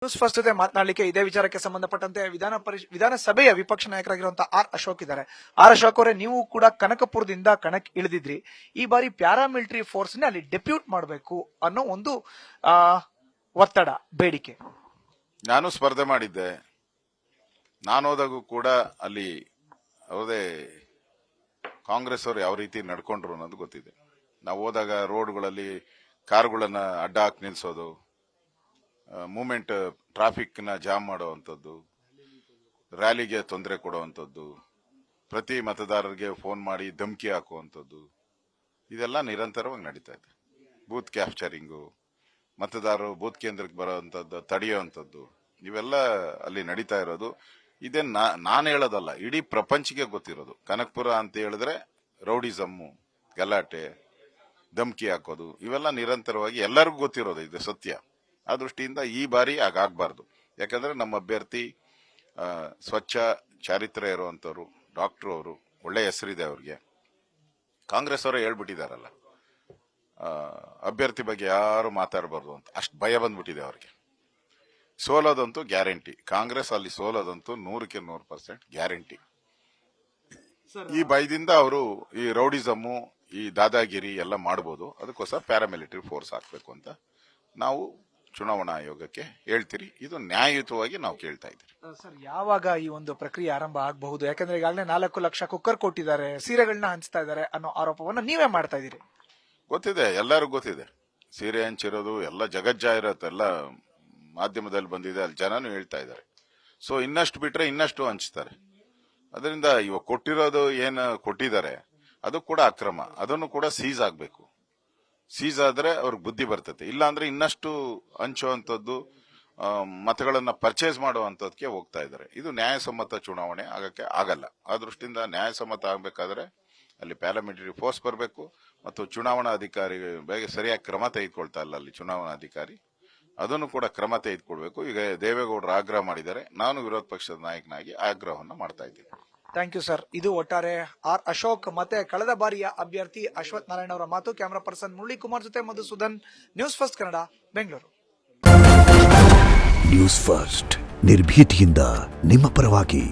News first ಜೊತೆ ಮಾತನಾಡಲಿಕ್ಕೆ ಇದೇ ವಿಚಾರಕ್ಕೆ ಸಂಬಂಧಪಟ್ಟಂತೆ ವಿಧಾನಸಭೆಯ ವಿಪಕ್ಷ ನಾಯಕರಾಗಿರುವಂತಹ ಆರ್ ಅಶೋಕ್ ಇದ್ದಾರೆ. ಆರ್ ಅಶೋಕ್ ಅವರೇ, ನೀವು ಕೂಡ ಕನಕಪುರದಿಂದ ಕಣಕ್ಕೆ ಇಳಿದಿದ್ರಿ. ಈ ಬಾರಿ ಪ್ಯಾರಾಮಿಲಿಟರಿ ಫೋರ್ಸ್ ನ ಅಲ್ಲಿ ಡೆಪ್ಯೂಟ್ ಮಾಡಬೇಕು ಅನ್ನೋ ಒಂದು ಒತ್ತಡ, ಬೇಡಿಕೆ. ನಾನು ಸ್ಪರ್ಧೆ ಮಾಡಿದ್ದೆ. ನಾನು ಹೋದಾಗೂ ಕೂಡ ಅಲ್ಲಿ ಅವರದೇ ಕಾಂಗ್ರೆಸ್ ಅವರು ಯಾವ ರೀತಿ ನಡ್ಕೊಂಡ್ರು ಅನ್ನೋದು ಗೊತ್ತಿದೆ. ನಾವು ಹೋದಾಗ ರೋಡ್ಗಳಲ್ಲಿ ಕಾರುಗಳನ್ನ ಅಡ್ಡ ಹಾಕಿ ನಿಲ್ಸೋದು, ಮೂವ್ಮೆಂಟ್ ಟ್ರಾಫಿಕ್ ನ ಜಾಮ್ ಮಾಡುವಂಥದ್ದು, ರ್ಯಾಲಿಗೆ ತೊಂದರೆ ಕೊಡುವಂಥದ್ದು, ಪ್ರತಿ ಮತದಾರರಿಗೆ ಫೋನ್ ಮಾಡಿ ಧಮಕಿ ಹಾಕುವಂಥದ್ದು, ಇದೆಲ್ಲ ನಿರಂತರವಾಗಿ ನಡೀತಾ ಇದೆ. ಬೂತ್ ಕ್ಯಾಪ್ಚರಿಂಗು, ಮತದಾರರು ಬೂತ್ ಕೇಂದ್ರಕ್ಕೆ ಬರುವಂತದ್ದು ತಡೆಯುವಂಥದ್ದು, ಇವೆಲ್ಲ ಅಲ್ಲಿ ನಡೀತಾ ಇರೋದು. ಇದೇ ನಾನು ಹೇಳೋದಲ್ಲ, ಇಡೀ ಪ್ರಪಂಚಕ್ಕೆ ಗೊತ್ತಿರೋದು. ಕನಕಪುರ ಅಂತ ಹೇಳಿದ್ರೆ ರೌಡಿಸಮ್ಮು, ಗಲಾಟೆ, ಧಮಕಿ ಹಾಕೋದು, ಇವೆಲ್ಲ ನಿರಂತರವಾಗಿ ಎಲ್ಲರಿಗೂ ಗೊತ್ತಿರೋದು. ಇದು ಸತ್ಯ. ಆ ದೃಷ್ಟಿಯಿಂದ ಈ ಬಾರಿ ಹಾಗಾಗಬಾರ್ದು. ಯಾಕಂದ್ರೆ ನಮ್ಮ ಅಭ್ಯರ್ಥಿ ಸ್ವಚ್ಛ ಚಾರಿತ್ರ್ಯ ಇರುವಂತವ್ರು, ಡಾಕ್ಟರ್ ಅವರು, ಒಳ್ಳೆ ಹೆಸರಿದೆ ಅವ್ರಿಗೆ. ಕಾಂಗ್ರೆಸ್ ಅವರು ಹೇಳ್ಬಿಟ್ಟಿದಾರಲ್ಲ, ಅಭ್ಯರ್ಥಿ ಬಗ್ಗೆ ಯಾರು ಮಾತಾಡಬಾರ್ದು ಅಂತ, ಅಷ್ಟು ಭಯ ಬಂದ್ಬಿಟ್ಟಿದೆ ಅವ್ರಿಗೆ. ಸೋಲೋದಂತೂ ಗ್ಯಾರಂಟಿ. ಕಾಂಗ್ರೆಸ್ ಅಲ್ಲಿ ಸೋಲೋದಂತೂ 100% ಗ್ಯಾರಂಟಿ. ಈ ಭಯದಿಂದ ಅವರು ಈ ರೌಡಿಸಮ್ಮು, ಈ ದಾದಾಗಿರಿ ಎಲ್ಲ ಮಾಡಬಹುದು. ಅದಕ್ಕೋಸ್ಕರ ಪ್ಯಾರಾಮಿಲಿಟರಿ ಫೋರ್ಸ್ ಹಾಕಬೇಕು ಅಂತ ನಾವು ಚುನಾವಣಾ ಆಯೋಗಕ್ಕೆ ಹೇಳ್ತೀರಿ. ಇದು ನ್ಯಾಯಯುತವಾಗಿ ನಾವು ಕೇಳ್ತಾ ಇದ್ದೀರಿ. ಸರ್, ಯಾವಾಗ ಈ ಒಂದು ಪ್ರಕ್ರಿಯೆ ಆರಂಭ ಆಗಬಹುದು? ಯಾಕಂದ್ರೆ ಈಗಾಗಲೇ 4 ಲಕ್ಷ ಕುಕ್ಕರ್ ಕೊಟ್ಟಿದ್ದಾರೆ, ಸೀರೆಗಳನ್ನ ಹಂಚ್ತಾ ಇದ್ದಾರೆ ಅನ್ನೋ ಆರೋಪವನ್ನ ನೀವೇ ಮಾಡ್ತಾ ಇದ್ದೀರಿ. ಗೊತ್ತಿದೆ, ಎಲ್ಲರಿಗೂ ಗೊತ್ತಿದೆ. ಸೀರೆ ಹಂಚಿರೋದು ಎಲ್ಲ ಜಗಜ್ಜಾಹಿರಾತು, ಎಲ್ಲ ಮಾಧ್ಯಮದಲ್ಲಿ ಬಂದಿದೆ, ಅಲ್ಲಿ ಜನನು ಹೇಳ್ತಾ ಇದ್ದಾರೆ. ಸೊ ಇನ್ನಷ್ಟು ಬಿಟ್ರೆ ಇನ್ನಷ್ಟು ಹಂಚ್ತಾರೆ. ಅದರಿಂದ ಇವಾಗ ಕೊಟ್ಟಿರೋದು ಏನು ಕೊಟ್ಟಿದ್ದಾರೆ ಅದು ಕೂಡ ಅಕ್ರಮ. ಅದನ್ನು ಕೂಡ ಸೀಸ್ ಆಗಬೇಕು. ಸೀಸ್ ಆದ್ರೆ ಅವ್ರಿಗೆ ಬುದ್ಧಿ ಬರ್ತದೆ. ಇಲ್ಲ ಅಂದ್ರೆ ಇನ್ನಷ್ಟು ಹಂಚುವಂಥದ್ದು, ಮತಗಳನ್ನ ಪರ್ಚೇಸ್ ಮಾಡುವಂತದಕ್ಕೆ ಹೋಗ್ತಾ ಇದ್ದಾರೆ. ಇದು ನ್ಯಾಯಸಮ್ಮತ ಚುನಾವಣೆ ಆಗಕ್ಕೆ ಆಗಲ್ಲ. ಆ ದೃಷ್ಟಿಯಿಂದ ನ್ಯಾಯಸಮ್ಮತ ಆಗ್ಬೇಕಾದ್ರೆ ಅಲ್ಲಿ ಪ್ಯಾರಾಮಿಲಿಟರಿ ಫೋರ್ಸ್ ಬರಬೇಕು ಮತ್ತು ಚುನಾವಣಾ ಅಧಿಕಾರಿ ಬೇಗ ಸರಿಯಾಗಿ ಕ್ರಮ ತೆಗೆದುಕೊಳ್ತಾ ಇಲ್ಲ ಅಲ್ಲಿ ಚುನಾವಣಾ ಅಧಿಕಾರಿ, ಅದನ್ನು ಕೂಡ ಕ್ರಮ ತೆಗೆದುಕೊಳ್ಬೇಕು. ಈಗ ದೇವೇಗೌಡರು ಆಗ್ರಹ ಮಾಡಿದ್ದಾರೆ, ನಾನು ವಿರೋಧ ಪಕ್ಷದ ನಾಯಕನಾಗಿ ಆಗ್ರಹವನ್ನು ಮಾಡ್ತಾ ಇದ್ದೀನಿ. Thank you sir. ಇದು ಒಟ್ಟಾರೆ ಆರ್ ಅಶೋಕ್ ಮತ್ತೆ ಕಳೆದ ಬಾರಿಯ ಅಭ್ಯರ್ಥಿ ಅಶ್ವಥ್ ನಾರಾಯಣ ಅವರ ಮಾತು. ಕ್ಯಾಮರಾ ಪರ್ಸನ್ ಮುರಳಿ ಕುಮಾರ್ ಜೊತೆ Madhusudan, news first Kannada, Bengaluru. News first, ನಿರ್ಭೀತಿಯಿಂದ ನಿಮ್ಮ ಪರವಾಗಿ.